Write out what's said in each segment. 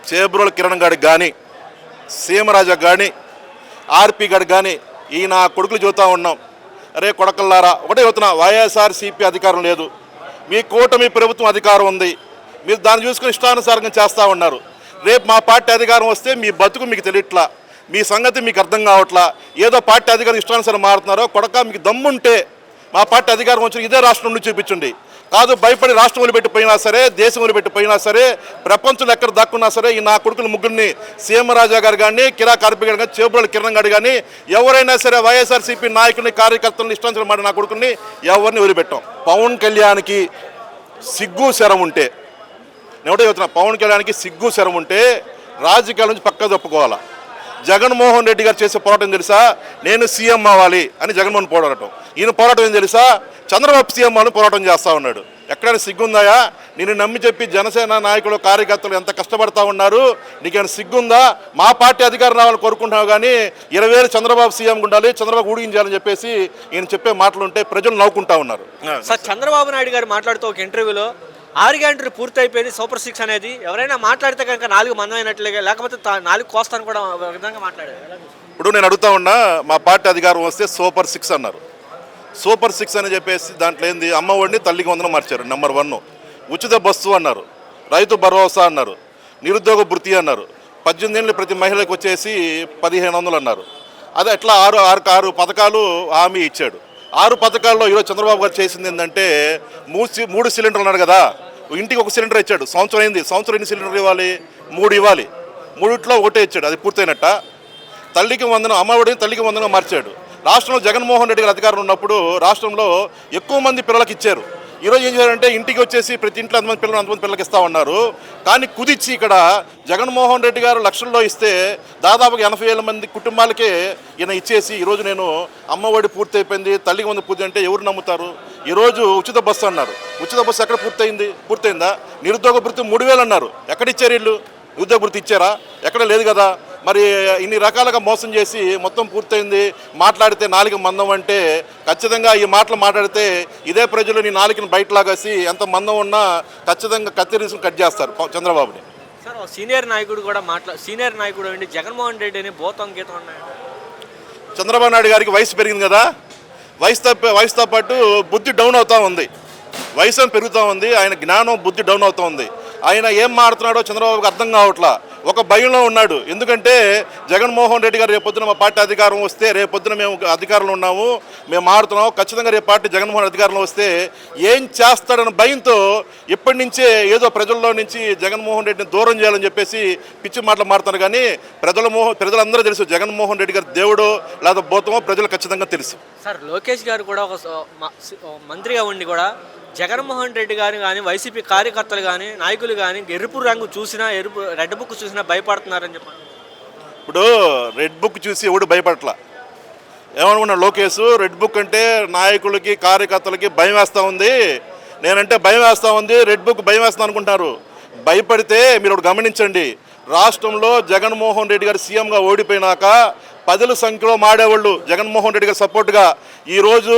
చేబ్రోలు కిరణ్ గాడికి కానీ, సీమరాజా కానీ, ఆర్పి గాడికి కానీ ఈ నా కొడుకులు చెబుతూ ఉన్నాం. అరే కొడకల్లారా, ఒకటే చెబుతున్నా, వైఎస్ఆర్సీపీ అధికారం లేదు, మీ కూటమి ప్రభుత్వం అధికారం ఉంది. మీరు దాన్ని చూసుకుని ఇష్టానుసారంగా చేస్తూ ఉన్నారు. రేపు మా పార్టీ అధికారం వస్తే మీ బతుకు మీకు తెలియట్లా, మీ సంగతి మీకు అర్థం కావట్లా. ఏదో పార్టీ అధికారం ఇష్టానుసారం మారుతున్నారో. కొడక మీకు దమ్ముంటే మా పార్టీ అధికారం వచ్చి ఇదే రాష్ట్రం నుండి చూపించండి. కాదు భయపడి రాష్ట్రం వదిలిపెట్టిపోయినా సరే, దేశం వదిలిపెట్టిపోయినా సరే, ప్రపంచంలో ఎక్కడ దక్కున్నా సరే ఈ నా కొడుకుల ముగ్గురిని, సీమరాజా గారు కానీ, కార్పి గారు కానీ, చేబ్రోలు కిరణ్ గారు కానీ, ఎవరైనా సరే వైఎస్ఆర్సీపీ నాయకుల్ని, కార్యకర్తలను ఇష్టానుసారం మాట నా కొడుకుని ఎవరిని వదిలిపెట్టాం. పవన్ కళ్యాణ్కి సిగ్గు శరం ఉంటే, నేను ఒకటే చెబుతున్నా, పవన్ కళ్యాణ్కి సిగ్గు శరం ఉంటే రాజకీయాల నుంచి పక్క తప్పుకోవాలా. జగన్మోహన్ రెడ్డి గారు చేసే పోరాటం తెలుసా? నేను సీఎం అవ్వాలి అని జగన్మోహన్ పోరాటం. ఈయన పోరాటం ఏం తెలుసా? చంద్రబాబు సీఎం అని పోరాటం చేస్తూ ఉన్నాడు. ఎక్కడైనా సిగ్గుందాయా? నేను నమ్మి చెప్పి జనసేన నాయకులు, కార్యకర్తలు ఎంత కష్టపడతా ఉన్నారు, నీకేమైనా సిగ్గుందా? మా పార్టీ అధికారం రావాలని కోరుకుంటున్నావు కానీ 20,000 చంద్రబాబు సీఎం ఉండాలి, చంద్రబాబు ఊడిగించాలని చెప్పేసి ఈయన చెప్పే మాటలు ఉంటే ప్రజలు నవ్వుకుంటా ఉన్నారు. సార్, చంద్రబాబు నాయుడు గారు మాట్లాడుతూ ఒక ఇంటర్వ్యూలో 6 గంటలు పూర్తి అయిపోయింది, సూపర్ 6 అనేది ఎవరైనా మాట్లాడితే కనుక 4 మందమైనట్లుగా, లేకపోతే 4 కోస్తాను కూడా విధంగా మాట్లాడారు. ఇప్పుడు నేను అడుగుతా ఉన్నా, మా పార్టీ అధికారం వస్తే సూపర్ 6 అన్నారు. సూపర్ 6 అని చెప్పేసి దాంట్లో ఏంది? అమ్మఒడిని తల్లికి వందనం మార్చారు. నెంబర్ 1 ఉచిత బస్సు అన్నారు, రైతు భరోసా అన్నారు, నిరుద్యోగ భృతి అన్నారు, 18 ఏళ్ళు ప్రతి మహిళకు వచ్చేసి 1,500 అన్నారు. అదే ఎట్లా 6 పథకాలు హామీ ఇచ్చాడు. 6 పథకాల్లో ఈరోజు చంద్రబాబు గారు చేసింది ఏంటంటే 3 సిలిండర్లు అన్నాడు కదా, ఇంటికి 1 సిలిండర్ ఇచ్చాడు. సంవత్సరం అయింది, సంవత్సరం ఎన్ని సిలిండర్లు ఇవ్వాలి? 3 ఇవ్వాలి. 3లో 1 ఇచ్చాడు, అది పూర్తయినట్ట. తల్లికి వందనం, అమ్మఒడిని తల్లికి వందనం మార్చాడు. రాష్ట్రంలో జగన్మోహన్ రెడ్డి గారు అధికారంలో ఉన్నప్పుడు రాష్ట్రంలో ఎక్కువ మంది పిల్లలకి ఇచ్చారు. ఈరోజు ఏం చేయాలంటే ఇంటికి వచ్చేసి ప్రతి ఇంట్లో అంతమంది పిల్లలకి ఇస్తూ ఉన్నారు. కానీ కుదిచ్చి ఇక్కడ జగన్మోహన్ రెడ్డి గారు లక్షల్లో ఇస్తే దాదాపుగా 80,000 మంది కుటుంబాలకే ఈయన ఇచ్చేసి ఈరోజు నేను అమ్మఒడి పూర్తి అయిపోయింది, తల్లికి వంద పూర్తి అంటే ఎవరు నమ్ముతారు? ఈరోజు ఉచిత బస్సు అన్నారు. ఉచిత బస్సు ఎక్కడ పూర్తయిందా? నిరుద్యోగ భృతి 3,000 అన్నారు. ఎక్కడిచ్చారు వీళ్ళు? నిరుద్యోగ భృతి ఇచ్చారా? ఎక్కడ లేదు కదా. మరి ఇన్ని రకాలుగా మోసం చేసి మొత్తం పూర్తయింది, మాట్లాడితే 4 మందం అంటే ఖచ్చితంగా ఈ మాటలు మాట్లాడితే ఇదే ప్రజలు నీ 4ని బయటలాగేసి ఎంత మందం ఉన్నా ఖచ్చితంగా కత్తిరీసుకుని కట్ చేస్తారు చంద్రబాబుని. సార్, సీనియర్ నాయకుడు అండి జగన్మోహన్ రెడ్డి అని భూతం గీతం ఉన్నాయి. చంద్రబాబు నాయుడు గారికి వయసు పెరిగింది కదా, వయసుతో పాటు బుద్ధి డౌన్ అవుతూ ఉంది, వయసు పెరుగుతూ ఉంది, ఆయన జ్ఞానం బుద్ధి డౌన్ అవుతూ ఉంది. ఆయన ఏం మాడుతున్నాడో చంద్రబాబుకి అర్థం కావట్లా, ఒక భయంలో ఉన్నాడు. ఎందుకంటే జగన్మోహన్ రెడ్డి గారు రేపొద్దున మా పార్టీ అధికారం వస్తే, రేపొద్దున మేము అధికారంలో ఉన్నాము, మేము మారుతున్నాము, ఖచ్చితంగా రేపు పార్టీ జగన్మోహన్ అధికారంలో వస్తే ఏం చేస్తాడన్న భయంతో ఇప్పటి నుంచే ఏదో ప్రజల్లో నుంచి జగన్మోహన్ రెడ్డిని దూరం చేయాలని చెప్పేసి పిచ్చి మాటలు మారుతున్నారు. కానీ ప్రజలందరూ తెలుసు జగన్మోహన్ రెడ్డి గారు దేవుడో లేదా భూతమో ప్రజలు ఖచ్చితంగా తెలుసు. సార్, లోకేష్ గారు కూడా ఒక మంత్రిగా ఉండి కూడా జగన్మోహన్ రెడ్డి గారు కానీ, వైసీపీ కార్యకర్తలు కానీ, నాయకులు కానీ ఎరుపు రంగు చూసినా, రెడ్ బుక్ చూసినా భయపడుతున్నారని చెప్పండి. ఇప్పుడు రెడ్ బుక్ చూసి ఎవడు భయపడట్లా. ఏమనుకున్నా లోకేష్, రెడ్ బుక్ అంటే నాయకులకి, కార్యకర్తలకి భయం వేస్తూ ఉంది, నేనంటే భయం వేస్తూ ఉంది, రెడ్ బుక్ భయం వేస్తాను అనుకుంటున్నారు. భయపడితే మీరు ఒకటి గమనించండి, రాష్ట్రంలో జగన్మోహన్ రెడ్డి గారు సీఎంగా ఓడిపోయినాక 10ల సంఖ్యలో మాడేవాళ్ళు జగన్మోహన్ రెడ్డి గారు సపోర్ట్గా ఈరోజు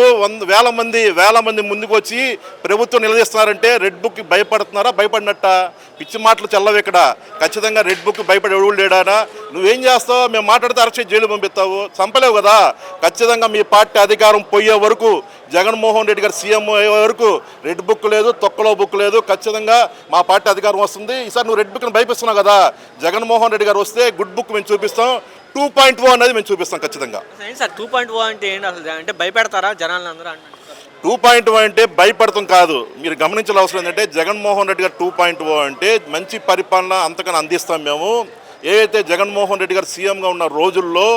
వేల మంది ముందుకు వచ్చి ప్రభుత్వం నిలదీస్తున్నారంటే రెడ్ బుక్కి భయపడుతున్నారా? భయపడినట్ట? పిచ్చి మాటలు చల్లవు ఇక్కడ. ఖచ్చితంగా రెడ్ బుక్ భయపడి ఎవరు లేడానా? నువ్వేం చేస్తావు? మేము మాట్లాడితే అరెస్ట్ చేసి జైలు పంపిస్తావు, చంపలేవు కదా. ఖచ్చితంగా మీ పార్టీ అధికారం పోయే వరకు, జగన్మోహన్ రెడ్డి గారు సీఎం అయ్యే వరకు రెడ్ బుక్ లేదు, తొక్కలో బుక్ లేదు. ఖచ్చితంగా మా పార్టీ అధికారం వస్తుంది. ఈసారి నువ్వు రెడ్ బుక్ని భయపిస్తున్నావు కదా, జగన్మోహన్ రెడ్డి గారు వస్తే గుడ్ బుక్ మేము చూపిస్తాం, 2.0 అనేది మేము చూపిస్తాం ఖచ్చితంగా. సార్, 2.0 అంటే ఏంటి అసలు? అంటే భయపెడతారా జనాలను అందరూ? 2.0 అంటే భయపడతాం కాదు, మీరు గమనించాల్సిన అవసరం ఏంటంటే జగన్మోహన్ రెడ్డి గారు 2.0 అంటే మంచి పరిపాలన అంతకన్నా అందిస్తాం మేము. ఏదైతే జగన్మోహన్ రెడ్డి గారు సీఎంగా ఉన్న రోజుల్లో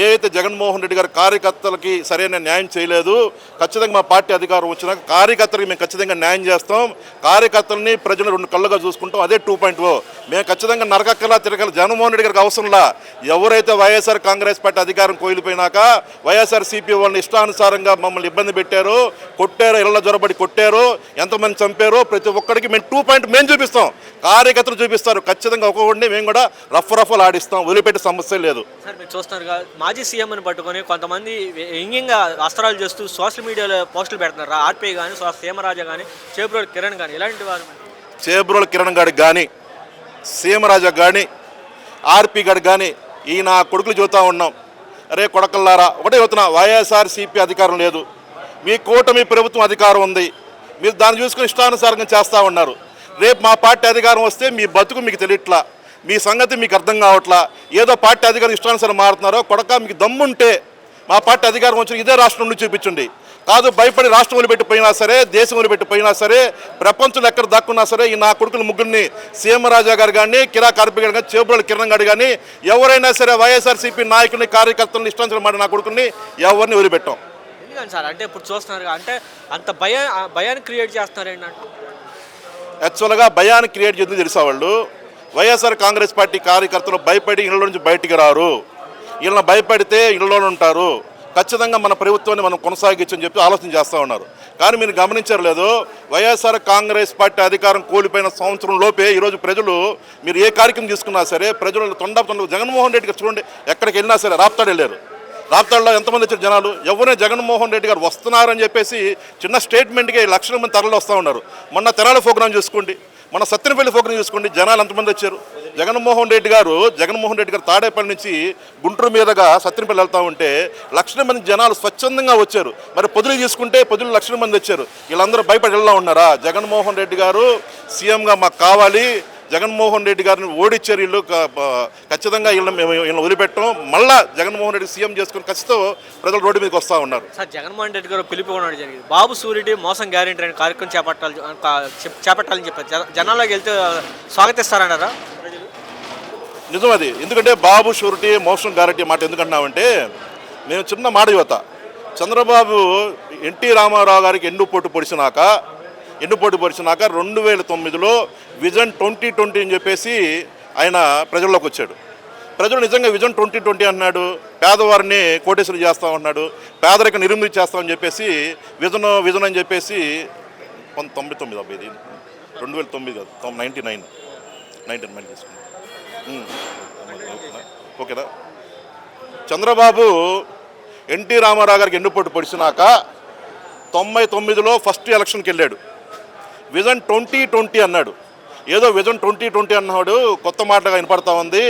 ఏదైతే జగన్మోహన్ రెడ్డి గారు కార్యకర్తలకి సరైన న్యాయం చేయలేదు, ఖచ్చితంగా మా పార్టీ అధికారం వచ్చినాక కార్యకర్తలకి మేము ఖచ్చితంగా న్యాయం చేస్తాం, కార్యకర్తలని ప్రజలు 2 కళ్ళుగా చూసుకుంటాం. అదే 2.0. మేము ఖచ్చితంగా నరకక్కలా తిరగల జగన్మోహన్ రెడ్డి గారికి అవసరంలా. ఎవరైతే వైఎస్ఆర్ కాంగ్రెస్ పార్టీ అధికారం కోల్పోయినాక వైఎస్ఆర్సీపీ వాళ్ళని ఇష్టానుసారంగా మమ్మల్ని ఇబ్బంది పెట్టారు, కొట్టారు, ఇళ్ల జొరబడి కొట్టారు, ఎంతమంది చంపారో ప్రతి ఒక్కడికి మేము 2.0 మేము చూపిస్తాం, కార్యకర్తలు చూపిస్తారు. ఖచ్చితంగా ఒక్కొక్కడిని మేము కూడా రఫ్ ఆడిస్తాం, వదిలిపెట్టే సమస్య లేదు. సార్, మీరు చూస్తున్నారు మాజీ సీఎంని పట్టుకొని కొంతమంది వ్యంగ్యంగా అస్త్రాలు చేస్తూ సోషల్ మీడియాలో పోస్టులు పెడుతున్నారు. ఆర్పి కానీ, సీమరాజా కానీ, చేబ్రోలు కిరణ్ కానీ, ఇలాంటి వారు. చేబ్రోలు కిరణ్ గారికి కానీ, సీమరాజా కానీ ఆర్పి గారు కానీ ఈ నా కొడుకులు చూస్తూ ఉన్నాం. అరే కొడకల్లారా, ఒకటే చెబుతున్నా, వైఎస్ఆర్సీపీ అధికారం లేదు, మీ కూటమి ప్రభుత్వం అధికారం ఉంది, మీరు దాన్ని చూసుకుని ఇష్టానుసారంగా చేస్తూ ఉన్నారు. రేపు మా పార్టీ అధికారం వస్తే మీ బతుకు మీకు తెలియట్లా, మీ సంగతి మీకు అర్థం కావట్లా, ఏదో పార్టీ అధికారం ఇష్టానుసారం మారుతున్నారో. కొడక మీకు దమ్ముంటే మా పార్టీ అధికారం వచ్చి ఇదే రాష్ట్రం నుండి చూపించండి. కాదు భయపడి రాష్ట్రం వదిలిపెట్టిపోయినా సరే, దేశం వదిలిపెట్టిపోయినా సరే, ప్రపంచంలో ఎక్కడ దక్కున్నా సరే, ఈ నా కొడుకుల ముగ్గురిని సీఎంరాజా గారు కానీ, కిరా కార్పి గారు కానీ, చేపుల కిరణ్ గారు కానీ, ఎవరైనా సరే వైఎస్ఆర్సీపీ నాయకుల్ని కార్యకర్తలను ఇష్టానుసారం మాట నా కొడుకుల్ని ఎవరిని వదిలిపెట్టాం. ఎందుకని సార్ అంటే ఇప్పుడు చూస్తున్నారు అంటే అంత భయాన్ని క్రియేట్ చేస్తున్నారు ఏంటంటే యాక్చువల్గా భయాన్ని క్రియేట్ చేసింది తెలుసా వాళ్ళు. వైఎస్ఆర్ కాంగ్రెస్ పార్టీ కార్యకర్తలు భయపడి ఇళ్ళ నుంచి బయటికి రారు, వీళ్ళని భయపడితే ఇళ్ళలోనే ఉంటారు, ఖచ్చితంగా మన ప్రభుత్వాన్ని మనం కొనసాగించని చెప్పి ఆలోచన చేస్తూ ఉన్నారు. కానీ మీరు గమనించారు లేదు, వైఎస్ఆర్ కాంగ్రెస్ పార్టీ అధికారం కోల్పోయిన సంవత్సరం లోపే ఈరోజు ప్రజలు మీరు ఏ కార్యక్రమం తీసుకున్నా సరే ప్రజలు తొండ జగన్మోహన్ రెడ్డి గారు చూడండి, ఎక్కడికి వెళ్ళినా సరే రాప్తాడు వెళ్ళారు, రాప్తాడులో ఎంతమంది వచ్చారు జనాలు. ఎవరైనా జగన్మోహన్ రెడ్డి గారు వస్తున్నారని చెప్పేసి చిన్న స్టేట్మెంట్కి లక్షల మంది తరలి వస్తూ ఉన్నారు. మొన్న తెరాల ప్రోగ్రాం చూసుకోండి, మన సత్తెనపల్లి ప్రోగ్రాం చూసుకోండి, జనాలు ఎంతమంది వచ్చారు. జగన్మోహన్ రెడ్డి గారు తాడేపల్లి నుంచి గుంటూరు మీదుగా సత్తెనపల్లి వెళ్తూ ఉంటే లక్షల మంది జనాలు స్వచ్ఛందంగా వచ్చారు. మరి పొదులు తీసుకుంటే పొదులు లక్షల మంది వచ్చారు. వీళ్ళందరూ భయపడి వెళ్తా ఉన్నారా? జగన్మోహన్ రెడ్డి గారు సీఎంగా మాకు కావాలి, జగన్మోహన్ రెడ్డి గారిని ఓడిచ్చారు వీళ్ళు, ఖచ్చితంగా వీళ్ళని వదిలిపెట్టడం, మళ్ళా జగన్మోహన్ రెడ్డి సీఎం చేసుకుని ఖచ్చితంగా ప్రజలు రోడ్డు మీదకి వస్తూ ఉన్నారు. సార్ జగన్మోహన్ రెడ్డి గారు పిలుపుకోవడం జరిగింది, బాబు సూర్యుడి మోసం గ్యారెంటీ అనే కార్యక్రమం చేపట్టాలని చెప్పారు. జనాల్లోకి వెళ్తే స్వాగతిస్తారన్నారా ప్రజలు? నిజం అది. ఎందుకంటే బాబు షూరిటీ మోసం గ్యారెంటీ మాట ఎందుకంటున్నామంటే, నేను చిన్న మాట యువత, చంద్రబాబు ఎన్టీ రామారావు గారికి ఎన్నుపోటు పొడిచినాక 2009లో విజన్ 2020 అని చెప్పేసి ఆయన ప్రజల్లోకి వచ్చాడు. ప్రజలు నిజంగా విజన్ 2020 అన్నాడు, పేదవారిని కోటేశ్వరం చేస్తా ఉన్నాడు, పేదరిక నిర్మూలన చేస్తామని చెప్పేసి విజన్ అని చెప్పేసి 1999 అబ్బాయి, ఇది 2009 కాదు, 99 మైండ్ తీసుకున్నాను. ఓకేనా? చంద్రబాబు ఎన్టీ రామారావు గారికి ఎన్నుపోటు పొడిచినాక 99లో ఫస్ట్ ఎలక్షన్కి వెళ్ళాడు, విజన్ 2020 అన్నాడు. ఏదో విజన్ 2020 అన్నాడు, కొత్త మాటగా వినపడతా ఉంది,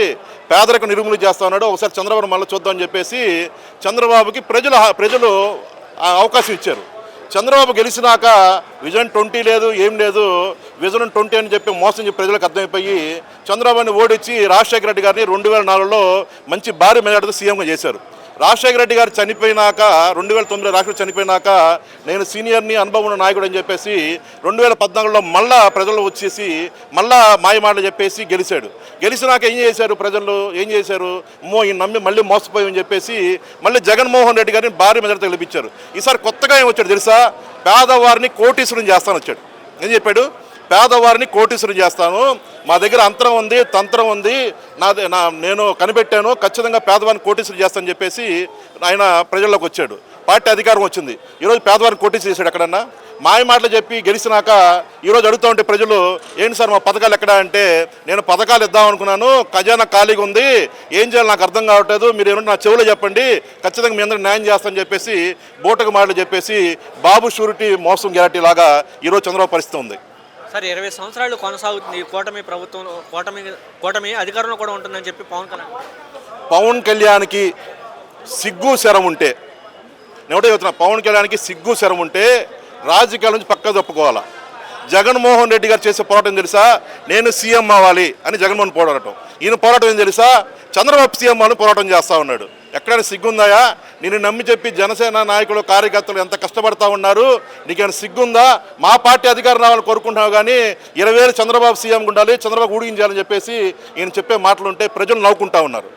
పేదరిక నిర్మూలన చేస్తా ఉన్నాడు, ఒకసారి చంద్రబాబు మళ్ళీ చూద్దామని చెప్పేసి చంద్రబాబుకి ప్రజలు అవకాశం ఇచ్చారు. చంద్రబాబు గెలిచినాక విజన్ 20 లేదు, ఏం లేదు, విజన్ 20 అని చెప్పి మోసం చెప్పి ప్రజలకు అర్థమైపోయి చంద్రబాబుని ఓడించి రాజశేఖర రెడ్డి గారిని 2004లో మంచి భారీ మెజార్టీతో సీఎంగా చేశారు. రాజశేఖర రెడ్డి గారు చనిపోయినాక 2009లో రాష్ట్రం చనిపోయినాక నేను సీనియర్ని, అనుభవం ఉన్న నాయకుడు అని చెప్పేసి 2014లో మళ్ళా ప్రజలు వచ్చేసి మళ్ళా మాయమాటలు చెప్పేసి గెలిచాడు. గెలిచినాక ప్రజలు ఏం చేశారు, ఈ నమ్మి మళ్ళీ మోసపోయామని చెప్పేసి మళ్ళీ జగన్మోహన్ రెడ్డి గారిని భారీ మెజార్టీతో గెలిపించారు. ఈసారి కొత్తగా ఏం వచ్చాడు తెలుసా, పేదవారిని కోటీశ్వరం చేస్తాను వచ్చాడు. ఏం చెప్పాడు? పేదవారిని కోటీశ్వరం చేస్తాను, మా దగ్గర అంతరం ఉంది, తంత్రం ఉంది, నేను కనిపెట్టాను, ఖచ్చితంగా పేదవారిని కోటీశ్వరం చేస్తానని చెప్పేసి ఆయన ప్రజల్లోకి వచ్చాడు. పార్టీ అధికారం వచ్చింది, ఈరోజు పేదవారిని కోటీశ్వరం చేశాడు. ఎక్కడన్నా మాయ మాటలు చెప్పి గెలిచినాక ఈరోజు అడుగుతూ ఉంటే ప్రజలు, ఏంటి సార్ మా పథకాలు ఎక్కడా అంటే, నేను పథకాలు ఇద్దాం అనుకున్నాను, ఖజానా ఖాళీగా ఉంది, ఏం చేయాలి నాకు అర్థం కావట్లేదు, మీరు ఏమన్నా నా చెవులో చెప్పండి, ఖచ్చితంగా మీ అందరికి న్యాయం చేస్తానని చెప్పేసి బోటకు మాటలు చెప్పేసి బాబు షూరిటీ మోసం గ్యారెంటీ లాగా ఈరోజు చంద్రబాబు పరిస్థితి ఉంది. సార్ 20 సంవత్సరాలు కొనసాగుతుంది కూటమి ప్రభుత్వం, కూటమి అధికారంలో కూడా ఉంటుందని చెప్పి పవన్ కళ్యాణ్కి సిగ్గు శరం ఉంటే, నేను ఒకటే చెప్తున్నా, పవన్ కళ్యాణ్కి సిగ్గు శరం ఉంటే రాజకీయాల నుంచి పక్క తప్పుకోవాలా. జగన్మోహన్ రెడ్డి గారు చేసే పోరాటం తెలుసా, నేను సీఎం అవ్వాలి అని జగన్మోహన్ పోరాటం. ఈయన పోరాటం ఏం తెలుసా, చంద్రబాబు సీఎం అని పోరాటం చేస్తూ ఉన్నాడు. ఎక్కడైనా సిగ్గుందాయా? నేను నమ్మి చెప్పి జనసేన నాయకులు కార్యకర్తలు ఎంత కష్టపడతా ఉన్నారు, నీకేమైనా సిగ్గుందా? మా పార్టీ అధికారం రావాలని కోరుకుంటున్నావు కానీ 20,000 చంద్రబాబు సీఎం ఉండాలి, చంద్రబాబు ఊడిగించాలని చెప్పేసి ఈయన చెప్పే మాటలు ఉంటే ప్రజలు నవ్వుకుంటా ఉన్నారు.